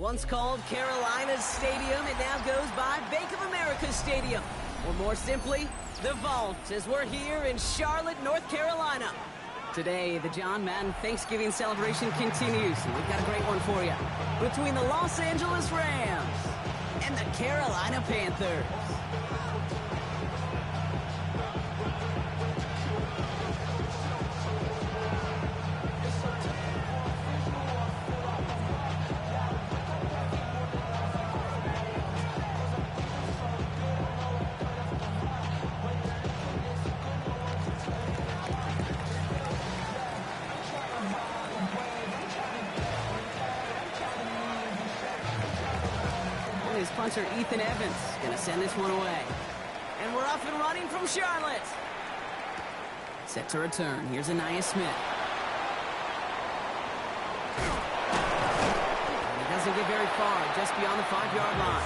Once called Carolina's Stadium, it now goes by Bank of America Stadium. Or more simply, the Vault, as we're here in Charlotte, North Carolina. Today, the John Madden Thanksgiving celebration continues, and we've got a great one for you. Between the Los Angeles Rams and the Carolina Panthers. His punter, Ethan Evans, going to send this one away. And we're off and running from Charlotte. Set to return. Here's Anaya Smith. And he doesn't get very far, just beyond the 5-yard line.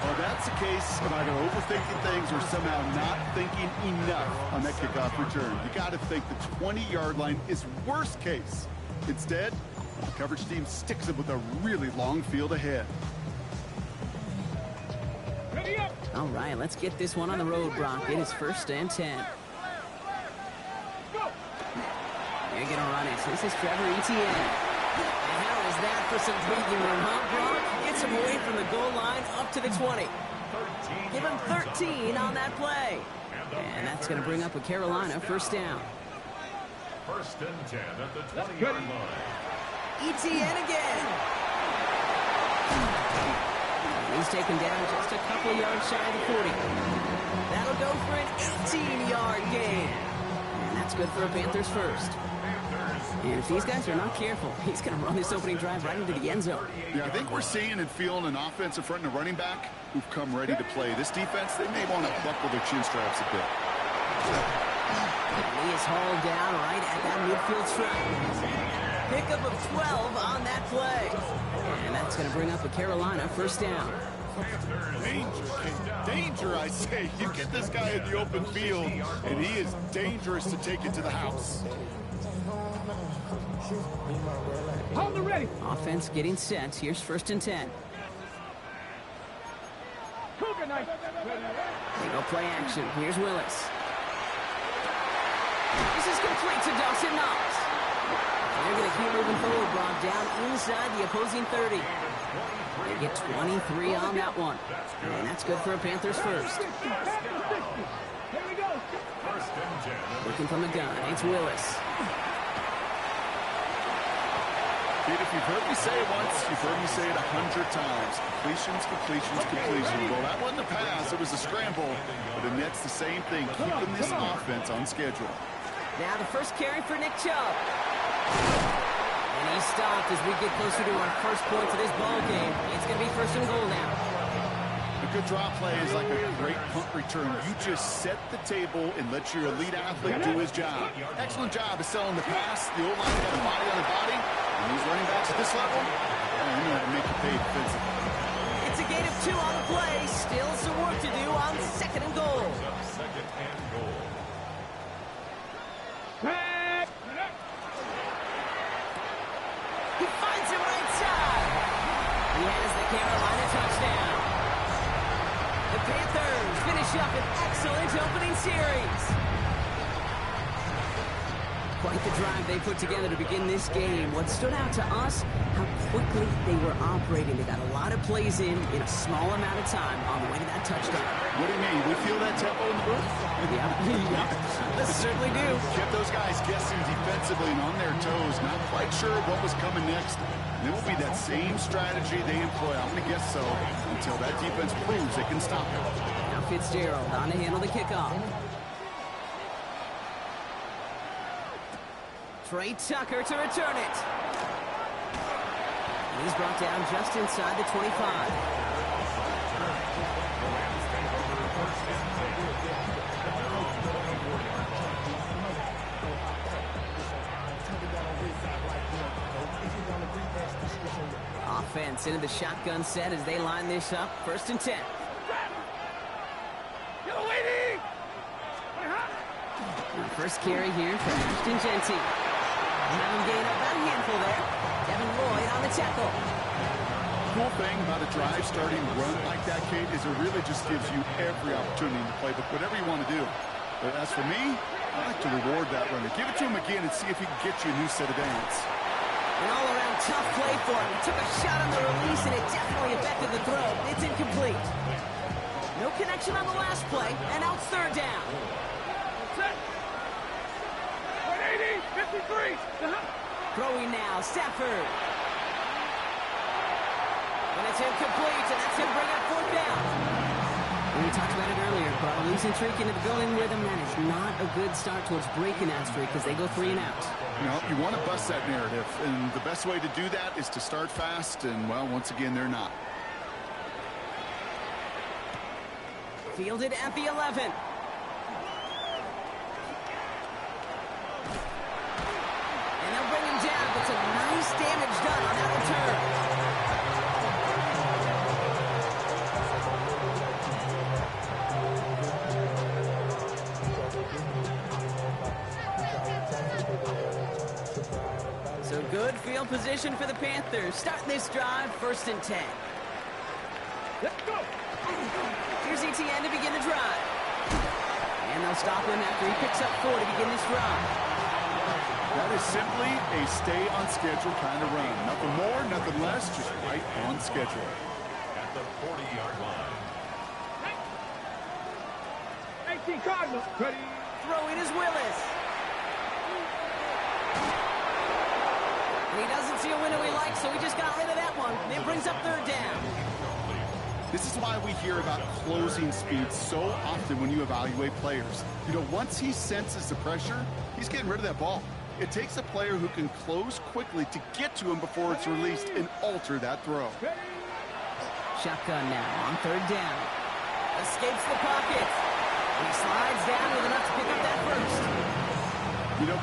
Well, that's the case of either overthinking things or somehow not thinking enough on that kickoff return. You got to think the 20-yard line is worst case. Instead, the coverage team sticks it with a really long field ahead. All right, let's get this one on the road, Brock. It is 1st and 10. They're going to run it. This is Trevor Etienne. And how is that for some breathing room, huh, Brock? Gets him away from the goal line up to the 20. Give him 13 on that play. And that's going to bring up a Carolina 1st down. 1st and 10 at the 20-yard line. Etienne again. He's taken down just a couple yards shy of the 40. That'll go for an 18-yard gain. And that's good for a Panthers 1st. And if these guys are not careful, he's going to run this opening drive right into the end zone. Yeah, I think we're seeing and feeling an offensive front and a running back who've come ready to play. This defense, they may want to buckle their chin straps a bit. And he is hauled down right at that midfield stripe. Pickup of 12 on that play. And that's going to bring up a Carolina 1st down. Danger, I say. You get this guy in the open field, and he is dangerous to take it to the house. Hold the ready. Offense getting set. Here's 1st and 10. Cougar knife. They go play action. Here's Willis. This is complete to Dawson Knox. They're going to keep moving forward, Brock, down inside the opposing 30. They get 23 on that one. And that's good for a Panthers 1st. Here we go. 1st and 10. Looking from the gun, it's Willis. Kid, if you've heard me say it once, you've heard me say it 100 times. Completions, completions, completions. Well, that wasn't a pass, it was a scramble. But the Nets the same thing, keeping this offense on schedule. Now the first carry for Nick Chubb. And he stopped as we get closer to our first points of this ball game. It's going to be 1st and goal now. A good draw play is like a great punt return. You just set the table and let your elite athlete do his job. Excellent job of selling the pass. The O-line got a body on a body. And these running backs at this level, they know how to make you pay defensively. It's a gain of 2 on the play. Still some work to do on 2nd and goal. 2nd and goal. He finds him right side. He has the Carolina touchdown. The Panthers finish up an excellent opening series. Quite the drive they put together to begin this game. What stood out to us, how quickly they were operating. They got a lot of plays in a small amount of time on the way to that touchdown. What do you mean? We feel that tempo in the booth? Yeah, certainly do. Kept those guys guessing defensively and on their toes, not quite sure what was coming next. And it will be that same strategy they employ, I'm going to guess so, until that defense proves they can stop it. Now Fitzgerald on to handle the kickoff. Trey Tucker to return it. And he's brought down just inside the 25. Offense into the shotgun set as they line this up. 1st and 10. First carry here for Ashton Jeanty. Have him gain up about a handful there. Devin Lloyd on the tackle. cool thing about a drive starting run like that, Kate, is it really just gives you every opportunity to play whatever you want to do. But as for me, I like to reward that runner. Give it to him again and see if he can get you a new set of downs. An all-around tough play for him. He took a shot on the release, and it definitely affected the throw. It's incomplete. No connection on the last play, and now it's third down. Set. 180, 53. Throwing now, Stafford. And it's incomplete, and that's going to bring up fourth down. We talked about it earlier, but a losing streak into the going rhythm, that is not a good start towards breaking that streak because they go 3 and out. You want to bust that narrative, and the best way to do that is to start fast, and, well, once again, they're not. Fielded at the 11. And they'll bring him down, but some nice damage done on that return. So good field position for the Panthers. Starting this drive, 1st and 10. Let's go. Here's ETN to begin the drive. And they'll stop him after he picks up 4 to begin this drive. That is simply a stay-on-schedule kind of run. Nothing more, nothing less, just right on schedule. At the 40-yard line. 18 Cardinals. Ready. Throwing is Willis. And he doesn't see a window he likes, so he just got rid of that one. And it brings up third down. This is why we hear about closing speed so often when you evaluate players. Once he senses the pressure, he's getting rid of that ball. It takes a player who can close quickly to get to him before it's released and alter that throw. Shotgun now on third down. Escapes the pocket. And he slides down with enough to pick up that first.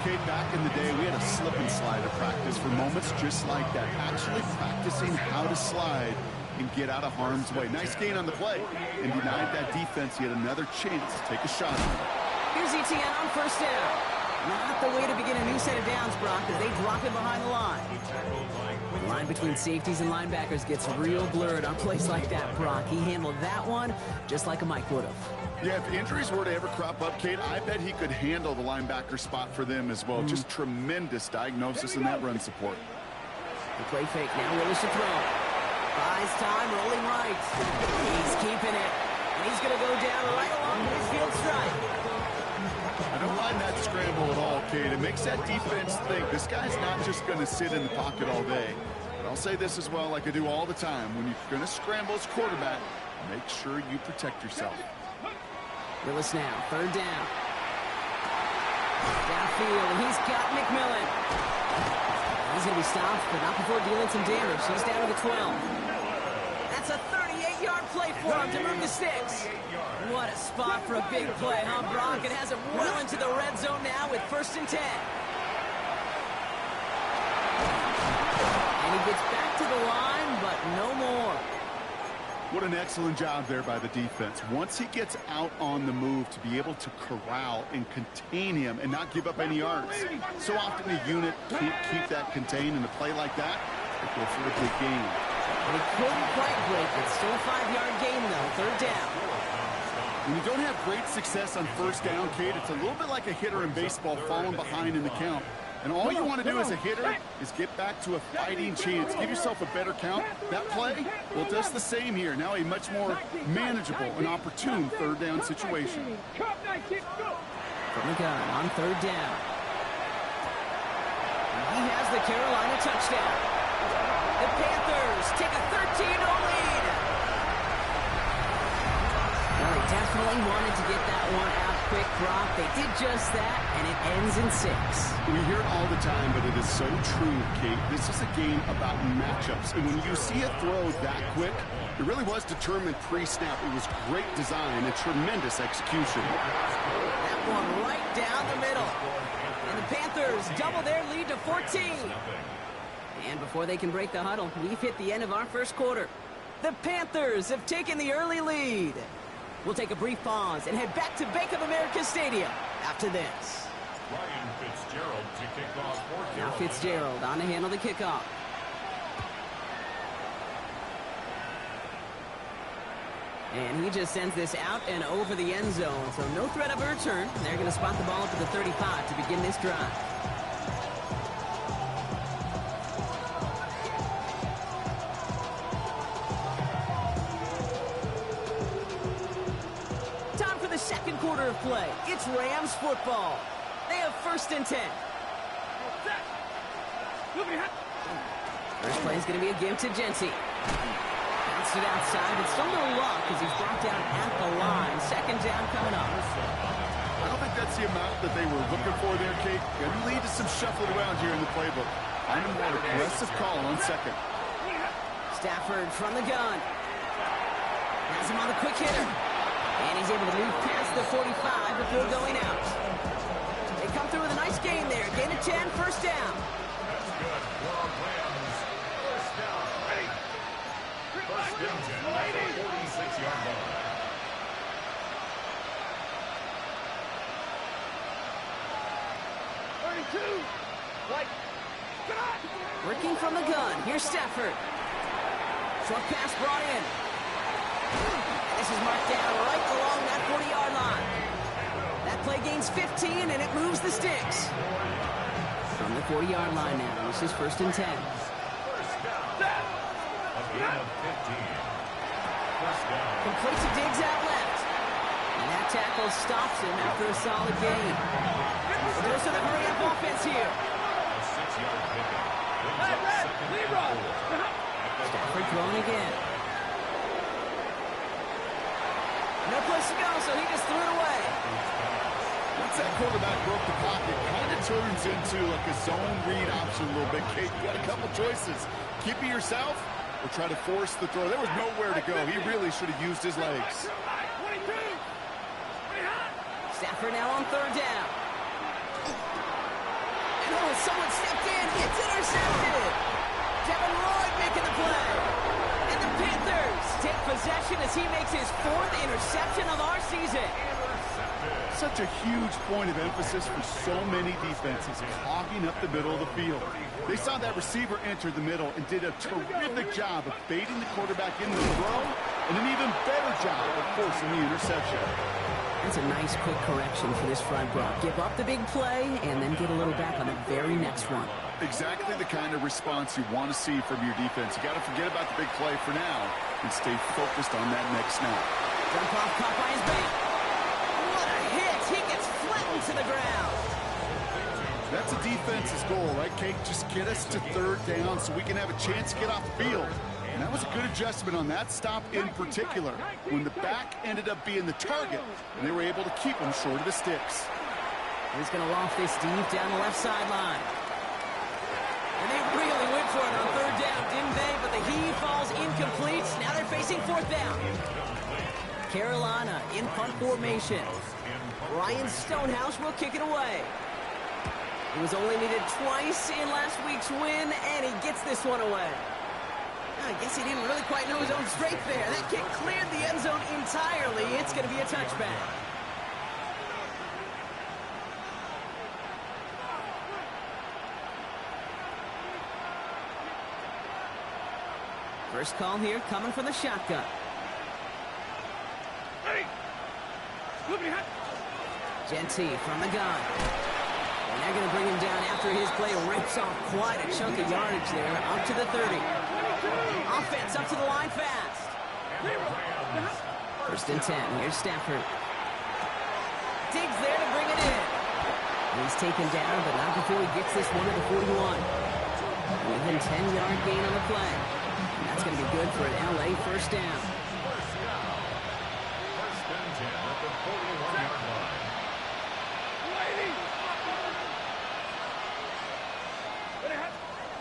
Kate, back in the day, we had a slip and slide at practice for moments just like that. Actually practicing how to slide and get out of harm's way. Nice gain on the play. And denied that defense yet another chance to take a shot. Here's ETN on first down. Not the way to begin a new set of downs, Brock, as they drop it behind the line. The line between safeties and linebackers gets real blurred on plays like that, Brock. He handled that one just like a Mike would have. Yeah, if injuries were to ever crop up, Kate, I bet he could handle the linebacker spot for them as well. Just tremendous diagnosis in that run support. The play fake now, Willis to throw. Buys time, rolling right. He's keeping it. And he's going to go down right along the midfield stripe. I don't mind that scramble at all, Kate. It makes that defense think this guy's not just going to sit in the pocket all day. But I'll say this as well, like I do all the time. When you're going to scramble as quarterback, make sure you protect yourself. Willis now, third down. Downfield, and he's got McMillan. He's going to be stopped, but not before dealing some damage. He's down to the 12. That's a 38-yard play for him to move to 6. What a spot for a big play, huh, Brock? It has him well into the red zone now with 1st and 10. And he gets back to the line, but no more. What an excellent job there by the defense. Once he gets out on the move, to be able to corral and contain him and not give up any yards. So often the unit can't keep that contained in a play like that. They go for a big gain. He couldn't quite break it. Still a 5-yard gain, though. Third down. When you don't have great success on first down, Kate, it's a little bit like a hitter in baseball falling behind in the count. And all you want to do as a hitter is get back to a fighting chance. Give yourself a better count. That play, well, it does the same here. Now a much more manageable and opportune third down situation. From the gun on third down. He has the Carolina touchdown. The Panthers take a 13-0 lead. Well, they definitely wanted to get that one out quick, Brock. They did just that, and it ends in 6. We hear it all the time, but it is so true, Kate. This is a game about matchups. And when you see a throw that quick, it really was determined pre-snap. It was great design and tremendous execution. That one right down the middle. And the Panthers double their lead to 14. And before they can break the huddle, we've hit the end of our first quarter. The Panthers have taken the early lead. We'll take a brief pause and head back to Bank of America Stadium after this. Ryan Fitzgerald to kick off for Now Fitzgerald on to handle the kickoff. And he just sends this out and over the end zone. So no threat of a return. They're going to spot the ball up at the 35 to begin this drive. Time for the second quarter of play. It's Rams football. They have 1st and 10. First play is going to be a give to Genty. Bounced it outside, but still no luck as he's brought down at the line. 2nd down coming up. I don't think that's the amount that they were looking for there, Kate. Going to lead to some shuffling around here in the playbook. I'm a more aggressive call on 2nd. Stafford from the gun. Has him on the quick hitter. And he's able to move past the 45 before going out. They come through with a nice gain there. Gain of 10, 1st down. That's good for our Rams. 1st down. Ready. 1st and 10 at the 46-yard line. Working from the gun. Here's Stafford. Short pass brought in. And this is marked down right along that 40-yard line. That play gains 15, and it moves the sticks. From the 40-yard line now, this is 1st and 10. 1st down. A gain of 15. 1st down. Complete to Diggs out left. And that tackle stops him after a solid gain. There's a hurry-up offense here. A 6-yard pickup. Stafford throwing again. No place to go, so he just threw it away. Once that quarterback broke the pocket, kind of turns into like a zone read option a little bit, Kate. You got a couple choices. Keep it yourself or try to force the throw. There was nowhere to go. He really should have used his legs. Stafford now on 3rd down. And oh, someone stepped in. It's intercepted. Devin Lloyd making the play. And the Panthers take possession as he makes his 4th interception of our season. Such a huge point of emphasis for so many defenses, clogging up the middle of the field. They saw that receiver enter the middle and did a terrific job of baiting the quarterback into the throw, and an even better job of forcing the interception. That's a nice quick correction for this front row. Give up the big play and then get a little back on the very next one. Exactly the kind of response you want to see from your defense. You got to forget about the big play for now and stay focused on that next snap. Jump off caught by his back. What a hit! He gets flattened to the ground. That's a defense's goal, right, Kate? Just get us to 3rd down so we can have a chance to get off the field. And that was a good adjustment on that stop in particular, when the back ended up being the target, and they were able to keep him short of the sticks. He's going to loft this deep down the left sideline. And they really went for it on 3rd down, didn't they? But the heave falls incomplete. Now they're facing 4th down. Carolina in punt formation. Ryan Stonehouse will kick it away. He was only needed twice in last week's win, and he gets this one away. I guess he didn't really quite know his own strength there. That kick cleared the end zone entirely. It's going to be a touchback. First call here coming from the shotgun. Genty from the gun. And they're going to bring him down after his play rips off quite a chunk of yardage there, up to the 30. Offense up to the line fast. 1st and 10. Here's Stafford. Diggs there to bring it in. He's taken down, but not before he gets this one to the 41. Within 10-yard gain on the play. And that's going to be good for an LA 1st down. 1st and 10 at the 41-yard line.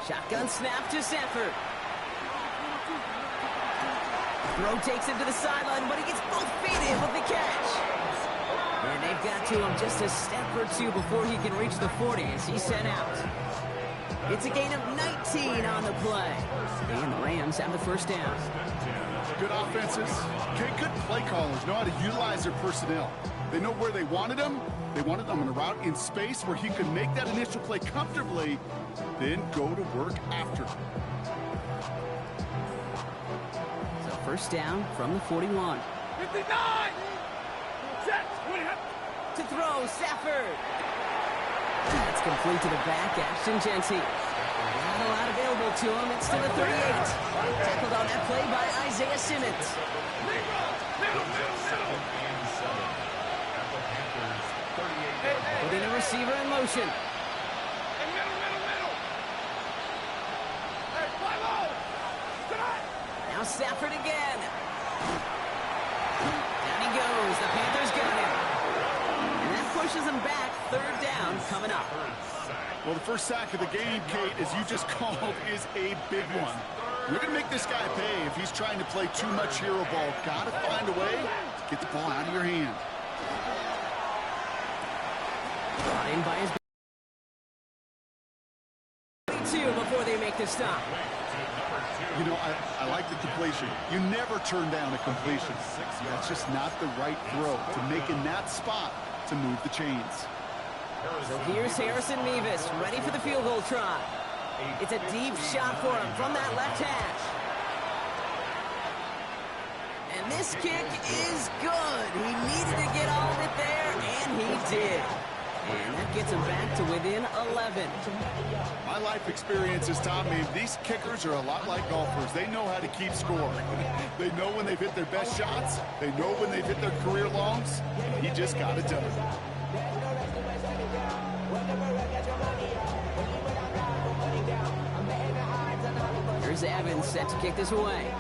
Shotgun snap to Stafford. Throw takes him to the sideline, but he gets both feet in with the catch. And they've got to him just a step or two before he can reach the 40 as he's sent out. It's a gain of 19 on the play. And the Rams have the 1st down. Good offenses, good play callers know how to utilize their personnel. They know where they wanted them. They wanted them on a route in space where he could make that initial play comfortably, then go to work after. So 1st down from the 41. 59. Set. To throw, Stafford. That's complete to the back, Ashton Jeanty. Not a lot available to him. It's to the 38. Tackled on that play by Isaiah Simmons. Putting a receiver in motion. Now Stafford again. Down he goes. The Panthers got him. And that pushes him back. Third down coming up. Well, the first sack of the game, Kate, as you just called, is a big one. You're going to make this guy pay if he's trying to play too much hero ball. Got to find a way to get the ball out of your hand. Brought in by his 22 before they make the stop. You know, I like the completion. You never turn down a completion. That's just not the right throw to make in that spot to move the chains. So here's Harrison Mevis, ready for the field goal try. It's a deep shot for him from that left hash. And this kick is good. He needed to get all of it there, and he did. And that gets him back to within 11. My life experience has taught me these kickers are a lot like golfers. They know how to keep score. They know when they've hit their best shots. They know when they've hit their career longs. He just got it done. Here's Evans set to kick this away.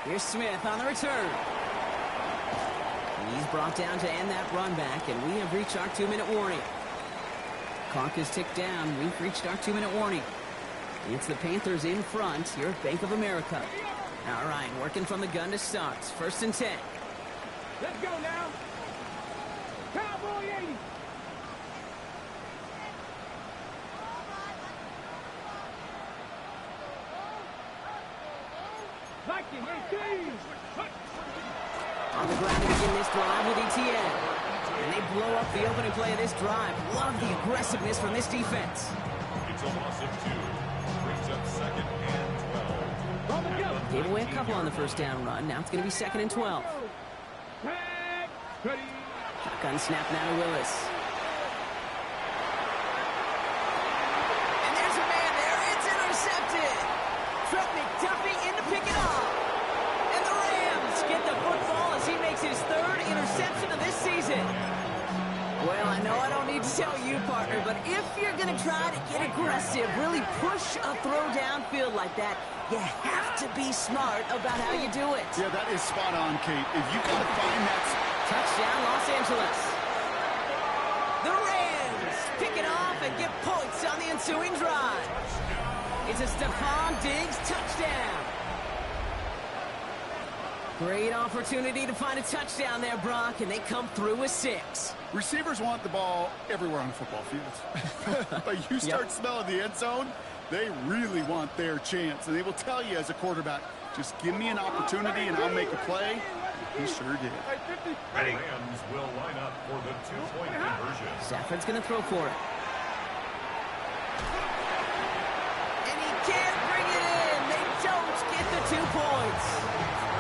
Here's Smith on the return. He's brought down to end that run back, and we have reached our 2-minute warning. Clock is ticked down. We've reached our 2-minute warning. It's the Panthers in front here at Bank of America. All right, working from the gun to start. 1st and 10. Let's go now. Cowboy 80. Viking 18. On the ground to begin this drive with ETN. And they blow up the opening play of this drive. Love the aggressiveness from this defense. It's a loss of 2. Brings up 2nd and 12. Gave away a couple on the first down run. Now it's going to be 2nd and 12. Ready. Shotgun snap now to Willis. And there's a man there. It's intercepted. Trent McDuffie in to pick it off. And the Rams get the football as he makes his 3rd interception of this season. Well, I know I don't need to tell you, partner, but if you're going to try to get aggressive, really push a throw downfield like that, you have to be smart about how you do it. Yeah, that is spot on, Kate. If you got to find that... Touchdown, Los Angeles. The Rams pick it off and get points on the ensuing drive. It's a Stephon Diggs touchdown. Great opportunity to find a touchdown there, Brock, and they come through with 6. Receivers want the ball everywhere on the football field. But you start smelling the end zone, they really want their chance. And they will tell you as a quarterback, just give me an opportunity and I'll make a play. He sure did. Ready. Rams will line up for the 2-point conversion. Stafford's going to throw for it. And he can't bring it in. They don't get the 2 points.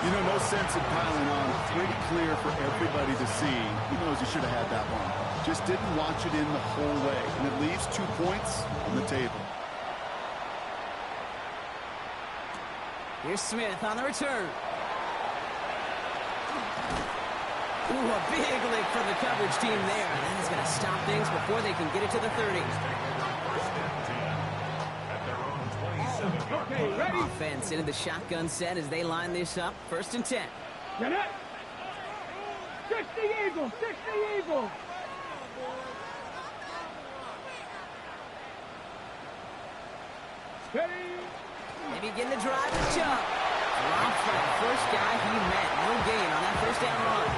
You know, no sense in piling on. Pretty clear for everybody to see. He knows he should have had that one. Just didn't watch it in the whole way. And it leaves 2 points on the table. Here's Smith on the return. Ooh, a big lick from the coverage team there. And that is going to stop things before they can get it to the 30. Okay, ready. Offense into the shotgun set as they line this up. 1st and 10. Get it. 60 Eagles. 60 Eagles. Steady. They begin to drive the jump. Dropped for the first guy he met. No gain on that 1st down run.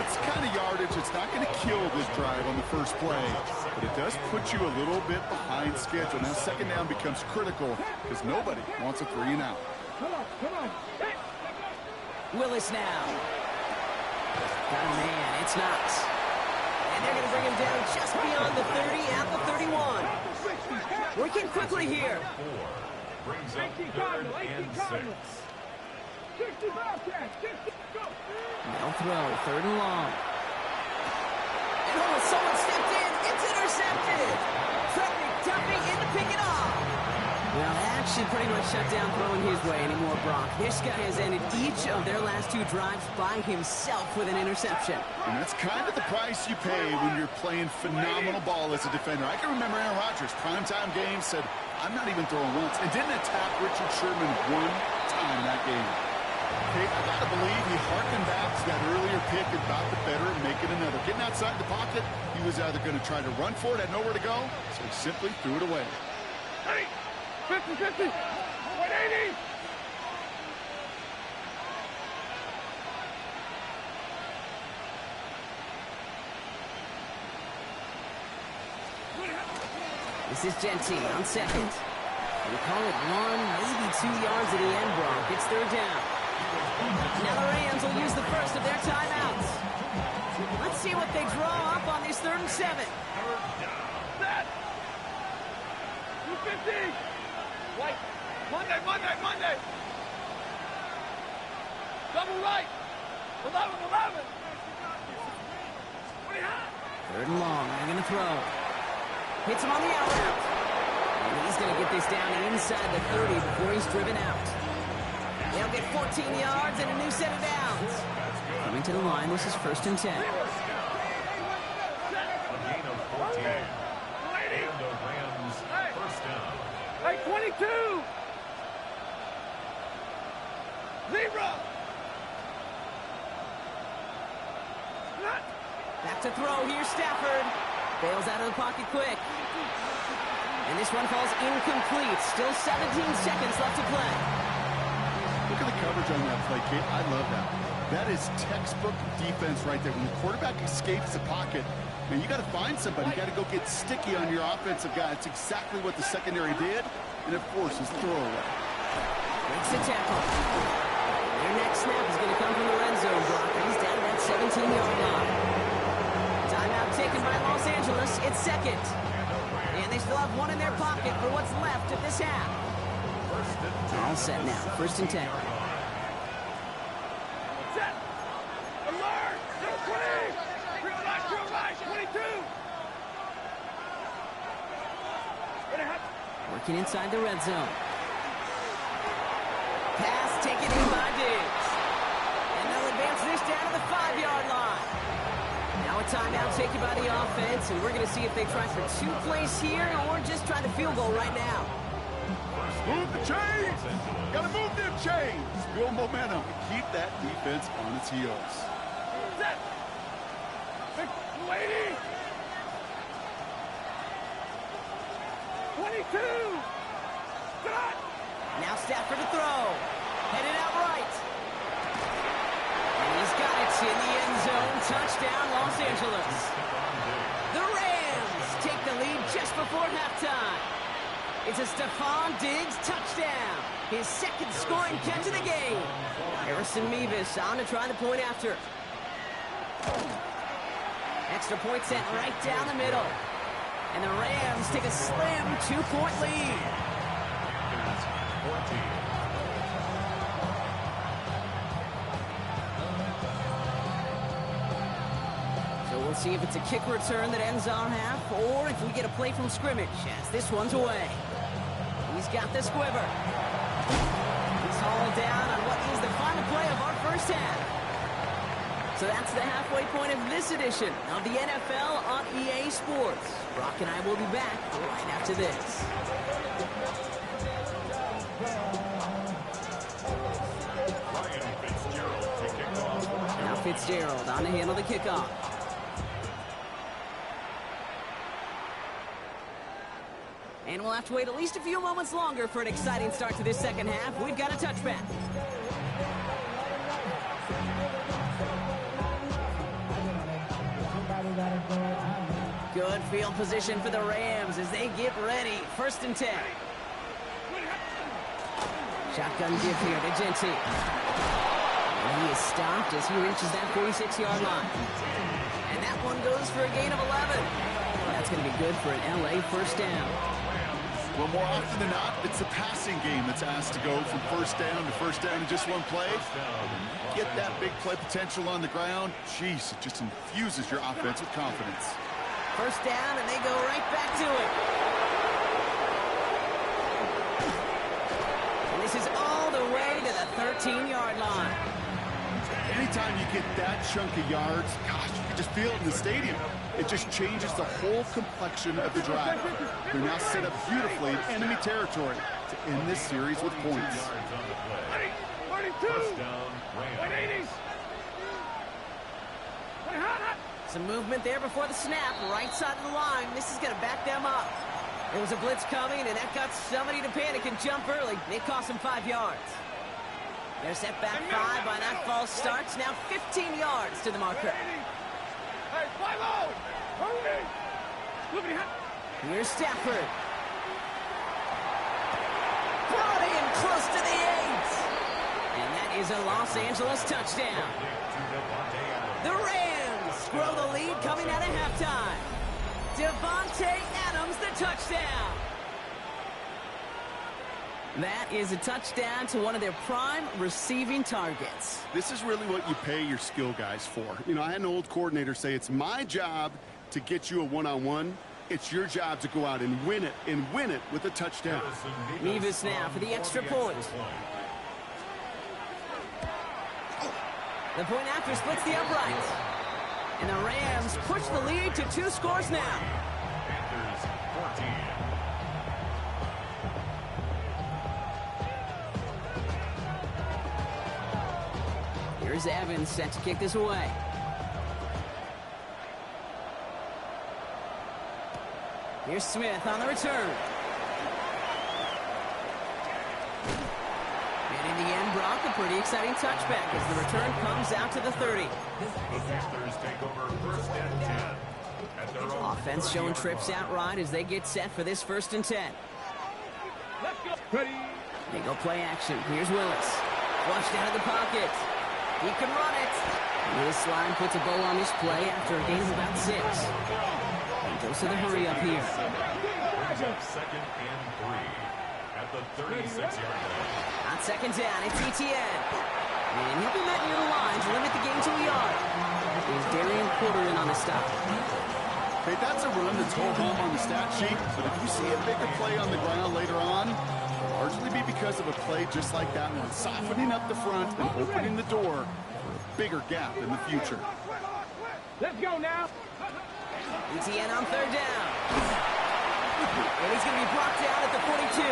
That's the kind of yardage. It's not going to kill this drive on the first play, but it does put you a little bit behind schedule. Now 2nd down becomes critical because nobody wants a 3 and out. Come on. Hey. Willis now. Got a man. It's Knox. And they're going to bring him down just beyond the 30 at the 31. Working quickly here. brings up 18 third Cardinal, 18 and 6. Cardinal. 60 Bobcats, 60, go. They'll throw, 3rd and long. And oh, someone stepped in. It's intercepted. Frederick Duffy in to pick it off. Well, that should pretty much shut down throwing his way anymore, Brock. This guy has ended each of their last 2 drives by himself with an interception. And that's kind of the price you pay when you're playing phenomenal ball as a defender. I can remember Aaron Rodgers, primetime game, said, I'm not even throwing once, and didn't attack Richard Sherman one time that game. Okay, I gotta believe he harkened back to that earlier pick about the better and make it another. Getting outside the pocket, he was either going to try to run for it, had nowhere to go, so he simply threw it away. Hey, 50, 50, 180. This is Genty on 2nd. We call it 1, maybe 2 yards at the end, Brock. It's 3rd down. Now the Rams will use the first of their timeouts. Let's see what they draw up on this 3rd and 7. Set. 250. Right. Monday, Monday, Monday. Double right. 11, 11. What do you have? 3rd and long. They're going to throw. Hits him on the out route. And he's going to get this down inside the 30 before he's driven out. They'll get 14 yards and a new set of downs. Coming to the line, this is 1st and 10. A gain of 14. And the Rams first down. Hey, 22. 0. Back to throw. Here's Stafford. Bails out of the pocket quick. And this one falls incomplete. Still 17 seconds left to play. Look at the coverage on that play, Kate. I love that. That is textbook defense right there. When the quarterback escapes the pocket, man, you got to find somebody. You got to go get sticky on your offensive guy. It's exactly what the secondary did. And, of course, his throwaway. Makes the tackle. Their next snap is going to come from the red zone, Brock. He's down to that 17-yard line. Timeout taken by Los Angeles. It's 2nd. And they still have 1 in their pocket for what's left of this half. All set now. 1st and 10. Set. Alert. 20. Drill right, 22. What do you have? Working inside the red zone. Pass taken in by Diggs. And they'll advance this down to the 5-yard line. Now a timeout taken by the offense, and we're going to see if they try for 2 plays here or just try the field goal right now. Move the chains! Gotta move them chains! Build momentum. Keep that defense on its heels. Set. Lady. 22. Got. Now Stafford to throw. Headed out right. And he's got it in the end zone. Touchdown, Los Angeles. The Rams take the lead just before halftime. It's a Stephon Diggs touchdown. His 2nd scoring catch of the game. Harrison Mevis on to try the point after. Extra point sent right down the middle. And the Rams take a slim 2-point lead. 14. So we'll see if it's a kick return that ends our half, or if we get a play from scrimmage as this one's away. He's got the squiver. He's hauled down on what is the final play of our first half. So that's the halfway point of this edition of the NFL on EA Sports. Brock and I will be back right after this. Ryan Fitzgerald to kick off. Now Fitzgerald on to handle the kickoff. And we'll have to wait at least a few moments longer for an exciting start to this second half. We've got a touchback. Good field position for the Rams as they get ready. 1st and 10. Shotgun give here to Genty. And he is stopped as he reaches that 46-yard line. And that one goes for a gain of 11. Well, that's going to be good for an LA first down. Well, more often than not, it's the passing game that's asked to go from first down in just one play. When you get that big play potential on the ground, geez, it just infuses your offense with confidence. First down, and they go right back to it. And this is all the way to the 13-yard line. Anytime you get that chunk of yards, gosh, you can just feel it in the stadium. It just changes the whole complexion of the drive. They're now set up beautifully in enemy territory to end this series with points. 42. 180. Some movement there before the snap, right side of the line. This is going to back them up. There was a blitz coming, and that got somebody to panic and jump early. It cost them 5 yards. They're set back 5 by that false start. Now 15 yards to the marker. Hey, 5-0. Here's Stafford. Brought in close to the 8. And that is a Los Angeles touchdown. The Rams grow the lead coming out of halftime. Devontae Adams, the touchdown. That is a touchdown to one of their prime receiving targets. This is really what you pay your skill guys for. You know, I had an old coordinator say it's my job to get you a one-on-one. It's your job to go out and win it with a touchdown. Nevis now for the extra point. The point after splits the uprights. And the Rams push the lead to 2 scores now. Panthers 14. Here's Evans set to kick this away. Here's Smith on the return. And in the end, Brock, a pretty exciting touchback as the return comes out to the 30. The Panthers take over first and 10. At their own Offense showing trips outright as they get set for this 1st and 10. Let's go. Ready. They go play action. Here's Willis. Flushed out of the pocket. He can run it. This line puts a bow on this play after a gain of about 6. And goes to the hurry up here. brings up 2nd and 3 at the 36-yard line. On 2nd down, it's ETN. And he'll be met near the line to limit the game to a yard. There's Darian Porter in on the stop. Hey, that's a run that's hold home on the stat sheet, but if you see a bigger play on the ground later on, it'll largely be because of a play just like that one, softening up the front and opening the door for a bigger gap in the future. Let's go now. ETN on 3rd down. And he's going to be brought down at the 42.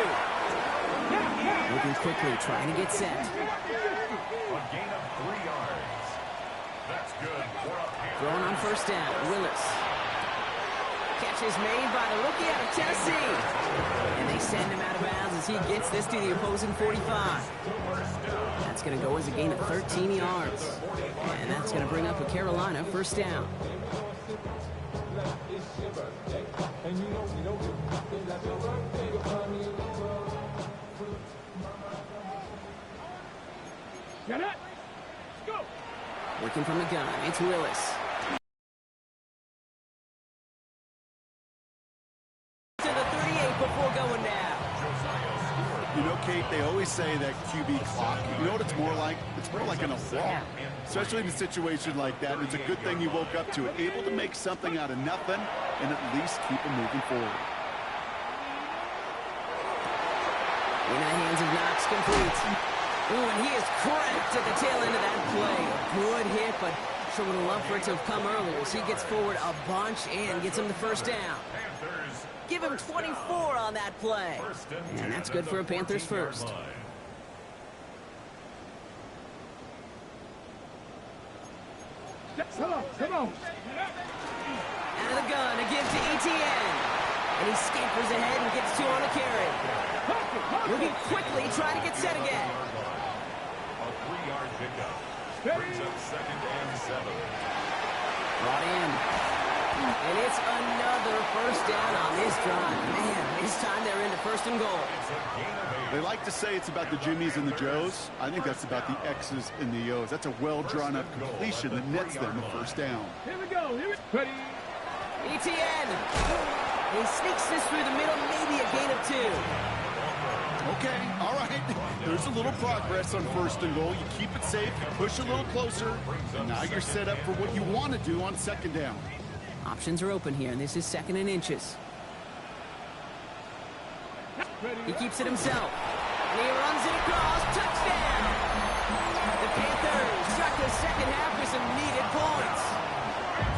Moving quickly, trying to get set. A gain of 3 yards. That's good for a Panther. Throwing on 1st down, Willis. Catch is made by the rookie out of Tennessee. And they send him out of bounds as he gets this to the opposing 45. That's going to go as a gain of 13 yards. And that's going to bring up a Carolina 1st down. Get it. Go. Working from the gun, it's Willis. To the 38 before going down. You know, Kate, they always say that QB clock. You know what it's more like? It's more like an alarm. Especially in a situation like that. It's a good thing you woke up to it. Able to make something out of nothing and at least keep them moving forward. In the hands of Knox, complete. Ooh, and he is cracked at the tail end of that play. A good hit, but sure would have loved for it to have come earlier as he gets forward a bunch and gets him the 1st down. Panthers Give him 24 on that play. And that's good for a Panthers 1st. Come on, come on. Out of the gun to give to ETN. And he scampers ahead and gets 2 on the carry. Moving quickly, trying to get set again. a 3-yard pickup. Brings up 2nd and 7. Brought in. And it's another 1st down on this drive. Man, this time they're into 1st and goal. It's a gain of 8. They like to say it's about the Jimmies and the Joes. I think that's about the X's and the O's. That's a well-drawn-up completion that nets them the 1st down. Here we go. Here we go. Ready. ETN. He sneaks this through the middle, maybe a gain of 2. Okay, all right. There's a little progress on 1st and goal. You keep it safe, you push a little closer, and now you're set up for what you want to do on 2nd down. Options are open here, and this is 2nd and inches. He keeps it himself. And he runs it across. Touchdown! The Panthers start the second half with some needed points.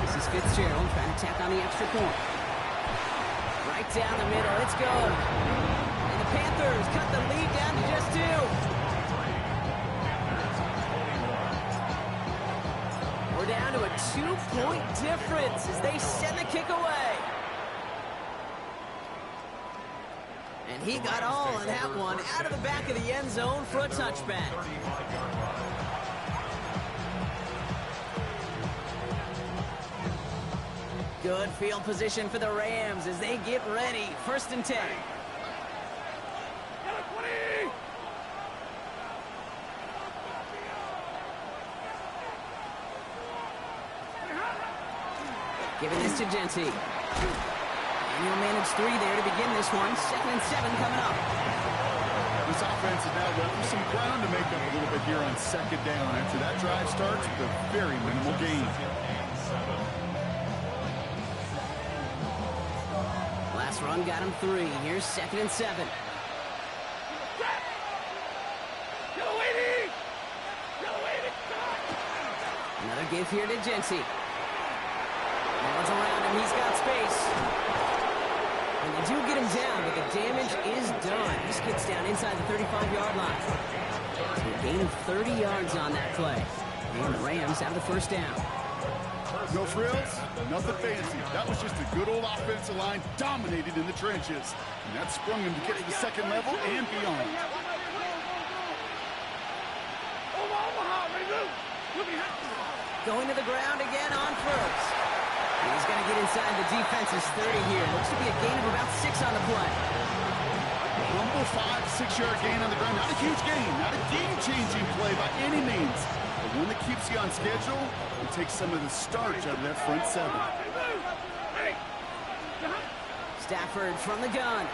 This is Fitzgerald trying to tack on the extra point. Right down the middle. It's good. And the Panthers cut the lead down to just 2. We're down to a 2-point difference as they send the kick away. And he got all of that one out of the back of the end zone for a touchback. Good field position for the Rams as they get ready. 1st and 10. Giving this to Genty. And he'll manage 3 there to begin this one. 2nd and 7 coming up. This offense is now left with some ground to make up a little bit here on 2nd down after that drive starts with a very minimal gain. Last run got him 3. Here's 2nd and 7. Another give here to Genty. Ball's around him. He's got space. And they do get him down, but the damage is done. This gets down inside the 35-yard line. So a gain of 30 yards on that play. And the Rams have the 1st down. No frills, nothing fancy. That was just a good old offensive line dominated in the trenches. And that sprung him to get to the 2nd level and beyond. Going to the ground again on 1st. He's going to get inside the defense's 30 here. Looks to be a gain of about 6 on the play. Rumble 5-6-yard gain on the ground. Not a huge gain, not a game-changing play by any means. But one that keeps you on schedule and takes some of the starch out of that front 7. Stafford from the gun.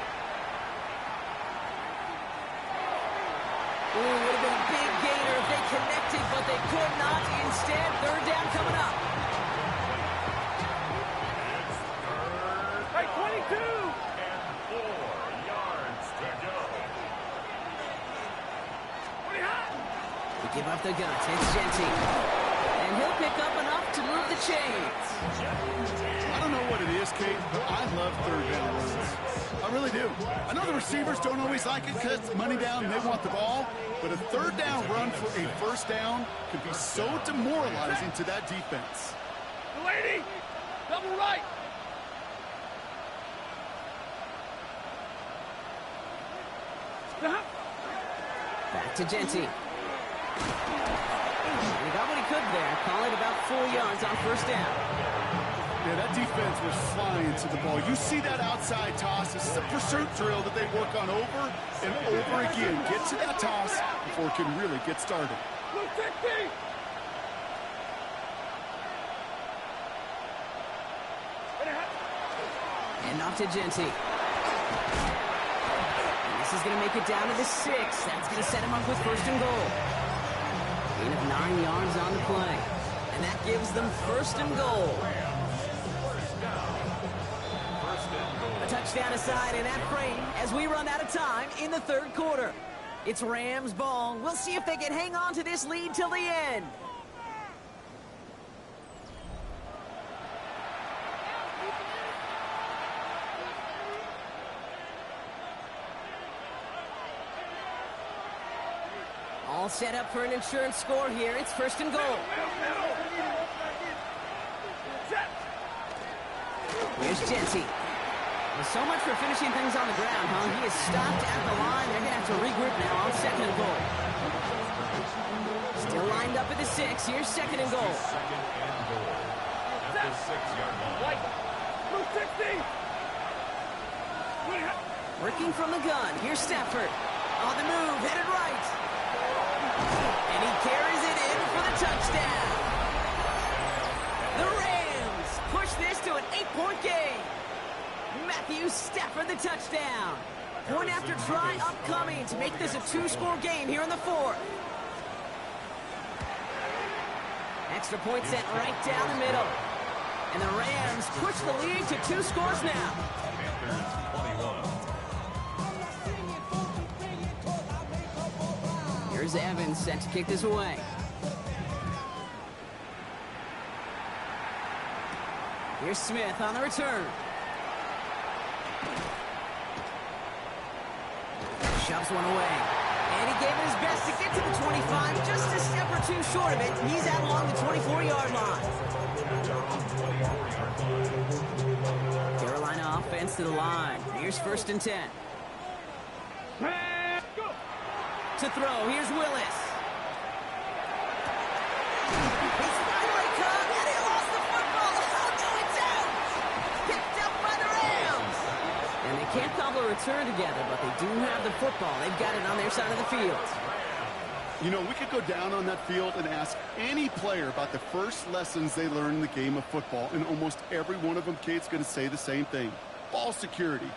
Ooh, would have been a big gainer if they connected, but they could not. Instead, 3rd down coming up. Hey, 22! And 4 yards to go. They give up the guts. It's Genty. And he'll pick up enough to move the chains. I don't know what it is, Kate, but I love 3rd down runs. I really do. I know the receivers don't always like it because it's money down and they want the ball, but a 3rd down run for a 1st down could be so demoralizing to that defense. Lady, double right. Back to Genty. And he got what he could there. Call it about 4 yards on 1st down. Yeah, that defense was flying to the ball. You see that outside toss. This is a pursuit drill that they work on over and over again. Get to that toss before it can really get started. And off to Genty. And this is going to make it down to the 6. That's going to set him up with 1st and goal. Gain of 9 yards on the play. And that gives them 1st and goal. A touchdown aside in that frame as we run out of time in the 3rd quarter. It's Rams ball. We'll see if they can hang on to this lead till the end. All set up for an insurance score here. It's 1st and goal. Here's Genty. Well, so much for finishing things on the ground, huh? He is stopped at the line. They're going to have to regroup now on 2nd and goal. Still lined up at the 6. Here's 2nd and goal. At the 6-yard line. Working from the gun. Here's Stafford. On the move, headed right. And he carries it in for the touchdown. The Rams push this to an 8-point game. Matthew Stafford the touchdown. Point after try upcoming to make this a two-score game here in the fourth. Extra point sent right down the middle. And the Rams push the lead to 2 scores now. Here's Evans set to kick this away. Here's Smith on the return. Shoves one away. And he gave it his best to get to the 25. Just a step or two short of it. He's out along the 24-yard line. Carolina offense to the line. Here's 1st and 10. To throw, here's Willis. He's finally come, and he lost the football. Oh, no, it's out. Picked up by the Rams. And they can't cobble a return together, but they do have the football. They've got it on their side of the field. You know, we could go down on that field and ask any player about the first lessons they learned in the game of football, and almost every one of them, Kate's going to say the same thing. Ball security.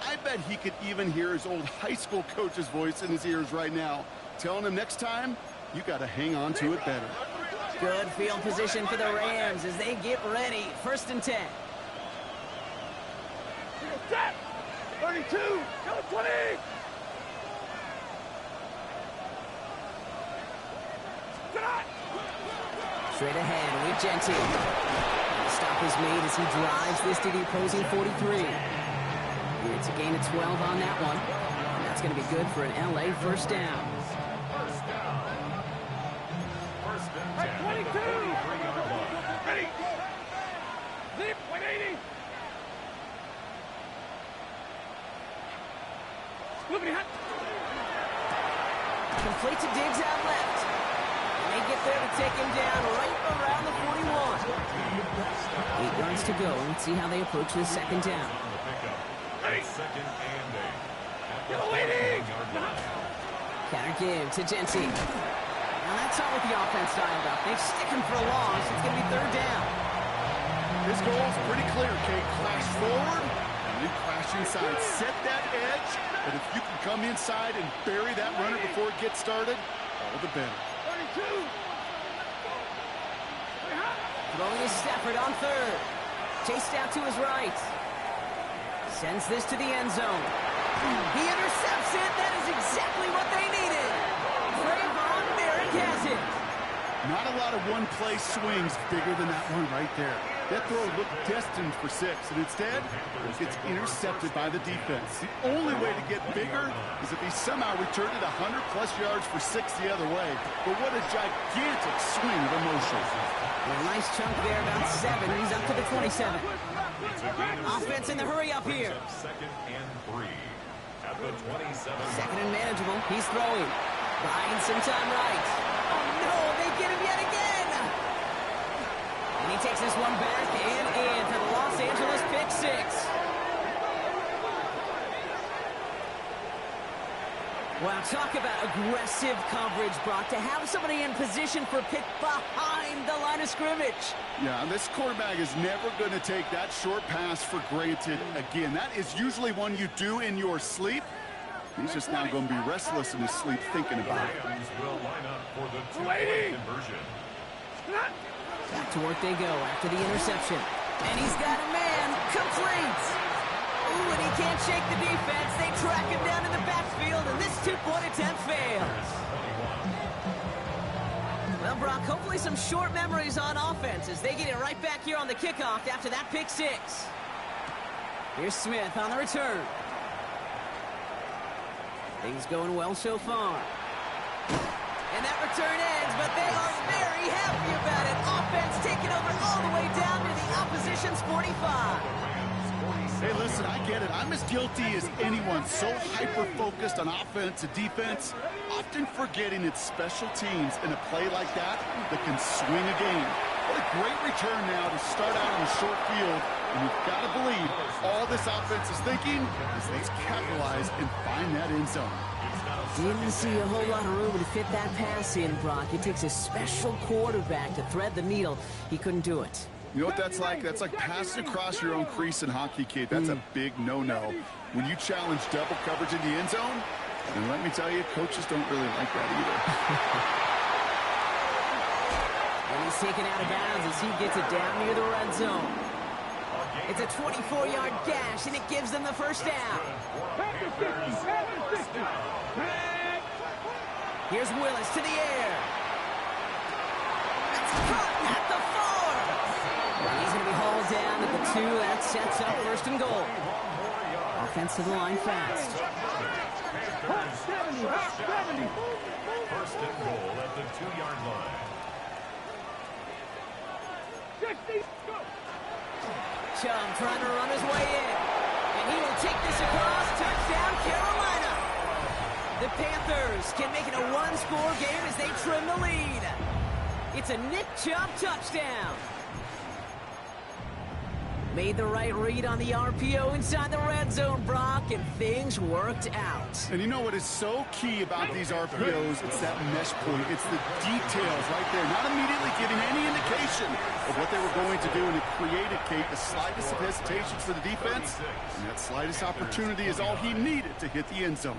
I bet he could even hear his old high school coach's voice in his ears right now, telling him next time, you got to hang on to it better. Good field position for the Rams as they get ready. 1st and 10. 32, go 20. Straight ahead with Genty. The stop is made as he drives this to the opposing 43. It's a gain of 12 on that one. And that's going to be good for an LA first down. First down. 1st and 10. 22. 43-yard line. Ready. Zip, 180. Look at Complete to Diggs out left. And they get there to take him down right around the 41. 8 yards to go. Let's see how they approach this 2nd down. Ready. 2nd and 8. Go, Eddie. Counter give to Genty. Now that's all with the offense dialed up. They stick him for a loss. It's going to be 3rd down. His goal is pretty clear, Kate. Crash forward, and then crash inside. Set that edge, but if you can come inside and bury that runner before it gets started, all the better. 32. Throwing is Stafford on 3rd. Chased out to his right. Sends this to the end zone. He intercepts it. That is exactly what they needed. Trayvon Merrick has it. Not a lot of one-play swings bigger than that one right there. That throw looked destined for 6, and instead, it gets intercepted by the defense. The only way to get bigger is if he somehow returned it 100-plus yards for 6 the other way. But what a gigantic swing of emotion. And a nice chunk there, about 7. He's up to the 27. Offense in the hurry up here. 2nd and 3. At the 27. 2nd and manageable. He's throwing. Buying some time right. Oh, no, they get him yet again. And he takes this one back and in for the Los Angeles pick 6. Wow, talk about aggressive coverage, Brock, to have somebody in position for a pick behind the line of scrimmage. Yeah, this quarterback is never going to take that short pass for granted again. That is usually one you do in your sleep. He's just now going to be restless in his sleep thinking about it. Rams will line up for the 2-point conversion. Back to work they go after the interception. And he's got a man complete. Ooh, and he can't shake the defense. They track him down in the backfield, and this 2-point attempt fails. Well, Brock, hopefully some short memories on offense as they get it right back here on the kickoff after that pick 6. Here's Smith on the return. Things going well so far. And that return ends, but they are very happy about it. Offense taking over all the way down to the opposition's 45. Hey, listen, I get it. I'm as guilty as anyone. So hyper-focused on offense and defense, often forgetting it's special teams in a play like that that can swing a game. What a great return now to start out on the short field. And you've got to believe all this offense is thinking is let's capitalize and find that end zone. Didn't see a whole lot of room to fit that pass in, Brock. It takes a special quarterback to thread the needle. He couldn't do it. You know what that's like? That's like passing across your own crease in hockey, Kate. That's a big no-no. When you challenge double coverage in the end zone, and let me tell you, coaches don't really like that either. And he's taken out of bounds as he gets it down near the red zone. It's a 24-yard gash, and it gives them the first down. Here's Willis to the air. It's caught at the 4. And he's going to be hauled down at the 2. That sets up first and goal. Offense to the line fast. First and goal at the 2-yard line. Chubb trying to run his way in. And he will take this across. Touchdown, Carolina. The Panthers can make it a one-score game as they trim the lead. It's a Nick Chubb touchdown. Made the right read on the RPO inside the red zone, Brock, and things worked out. And you know what is so key about these RPOs? It's that mesh point. It's the details right there. Not immediately giving any indication of what they were going to do, and it created, Kate, the slightest of hesitations for the defense. And that slightest opportunity is all he needed to hit the end zone.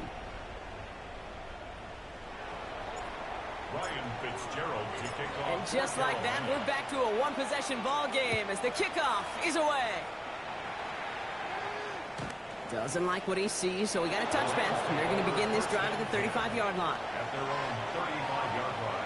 Ryan Fitzgerald to kick off. And just like that, we're back to a one-possession ball game as the kickoff is away. Doesn't like what he sees, so we got a touchback. And they're going to begin this drive at the 35-yard line. At their own 35-yard line.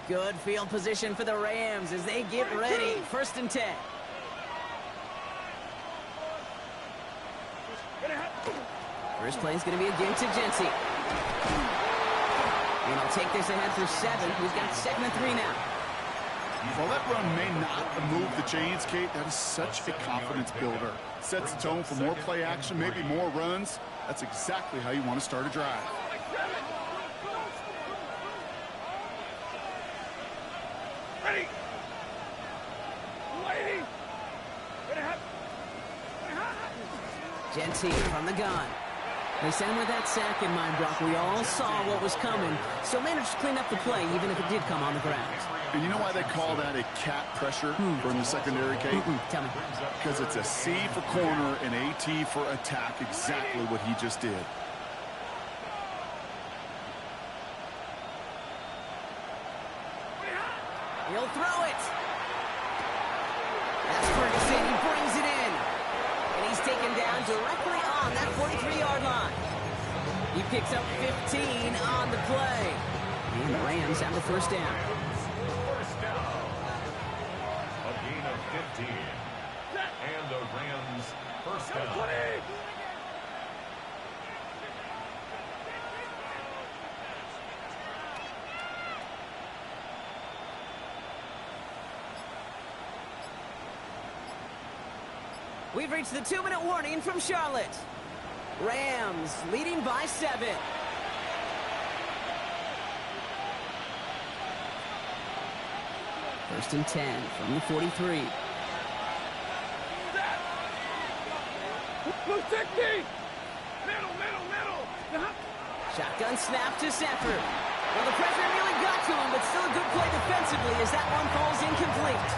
Good field position for the Rams as they get ready. First and 10. First play is going to be against Genty. And he'll take this ahead for 7. He's got 2nd and 3 now. While that run may not move the chains, Kate, that is such a confidence builder. Sets the tone for more play action, maybe more runs. That's exactly how you want to start a drive. Ready. Lady. Genty from the gun. They sent him with that sack in mind, Brock. We all saw what was coming. Still managed to clean up the play, even if it did come on the ground. And you know why they call that a cat pressure from the secondary, Kate? Tell me. Because it's a C for corner and a T for attack, exactly what he just did. He'll throw it. That's Ferguson. He brings it in. And he's taken down directly on that 43-yard line. He picks up 15 on the play. And the Rams have the first down. First down. A gain of 15. And the Rams first down. We've reached the 2-minute warning from Charlotte. Rams leading by 7. First and 10 from the 43. Blue technique. Middle. Shotgun snap to Stafford. Well, the pressure nearly got to him, but still a good play defensively as that one falls incomplete.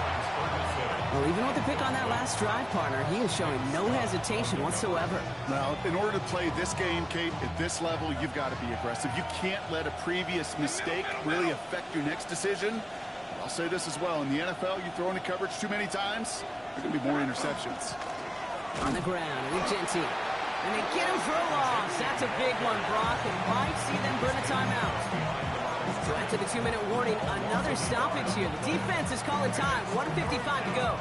Well, even with the pick on that last drive, partner, he is showing no hesitation whatsoever. Now, in order to play this game, Kate, at this level, you've got to be aggressive. You can't let a previous mistake really affect your next decision. I'll say this as well. In the NFL, you throw into coverage too many times, there are going to be more interceptions. On the ground, with Genty. And they get him for a loss. That's a big one, Brock, and might see them burn a timeout. So after the 2-minute warning, another stoppage here. The defense is calling time. 1:55 to go.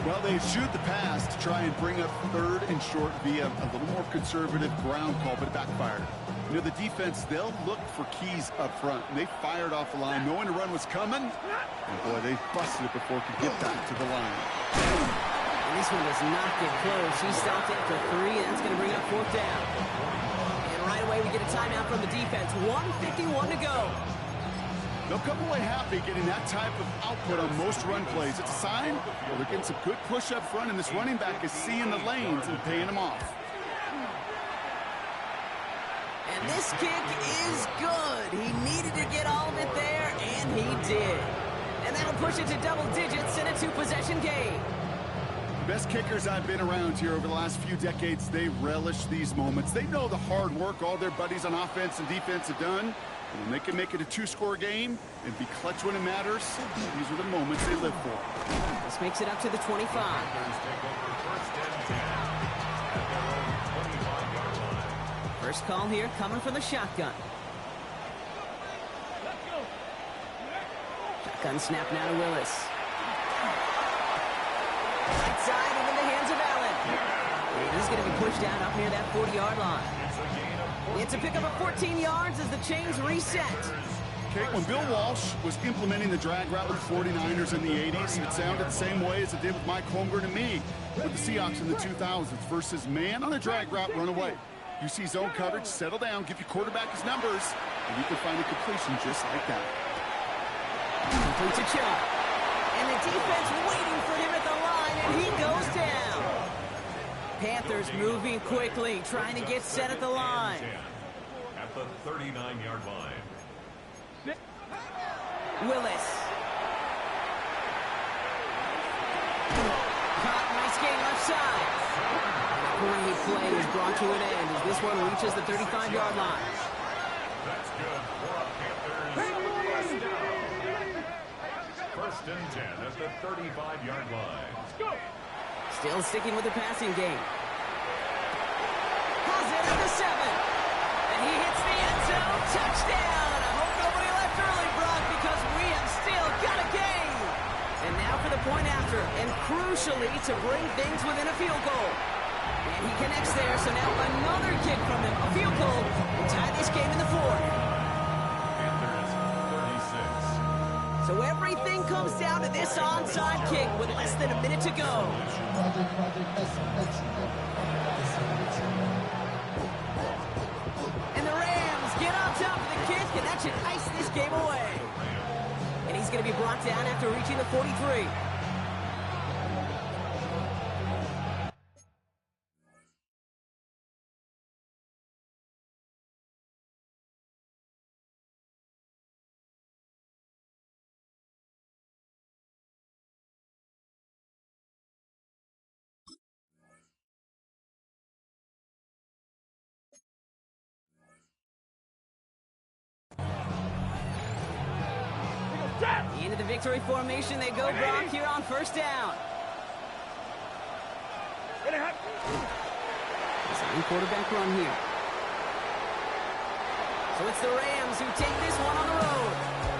Well, they shoot the pass to try and bring up 3rd and short via a little more conservative ground call, but it backfired. You know, the defense, they'll look for keys up front. And they fired off the line, knowing the run was coming. And boy, they busted it before it could get back to the line. And this one does not get close. He stopped it for 3, and that's going to bring up 4th down. And right away, we get a timeout from the defense. 1:51 to go. They'll come away happy getting that type of output on most run plays. It's a sign they're getting some good push up front, and this running back is seeing the lanes and paying them off. And this kick is good. He needed to get all of it there, and he did. And that'll push it to double digits in a 2-possession game. The best kickers I've been around here over the last few decades, they relish these moments. They know the hard work all their buddies on offense and defense have done. And when they can make it a 2-score game and be clutch when it matters, these are the moments they live for. This makes it up to the 25. First call here coming from the shotgun. Shotgun snap now to Willis. Right side into the hands of Allen. And he's going to be pushed down up near that 40-yard line. It's a pickup of 14 yards as the chains reset. Okay, when Bill Walsh was implementing the drag route with the 49ers in the 80s, it sounded the same way as it did with Mike Holmgren and me with the Seahawks in the 2000s versus man on a drag route, run away. You see zone coverage, settle down, give your quarterback his numbers, and you can find a completion just like that. Complete to Chubb. And the defense waiting for him at the line, and he goes down. Panthers moving quickly, trying to get set at the line. At the 39-yard line. Willis. Caught, nice game left side. Great play is brought to an end as this one reaches the 35-yard line. That's good for a Panthers. First and 10 at the 35-yard line. Still sticking with the passing game. Has it at the 7. And he hits the end zone. Touchdown. I hope nobody left early, Brock, because we have still got a game. And now for the point after, and crucially to bring things within a field goal. And he connects there, so now another kick from him. A field goal will tie this game in the 4th. Panthers 36. So everything comes down to this onside kick with less than a minute to go. And the Rams get on top of the kick, and that should ice this game away. And he's going to be brought down after reaching the 43. Into the victory formation they go, Brock, here on first down. Second quarterback run here. So it's the Rams who take this one on the road.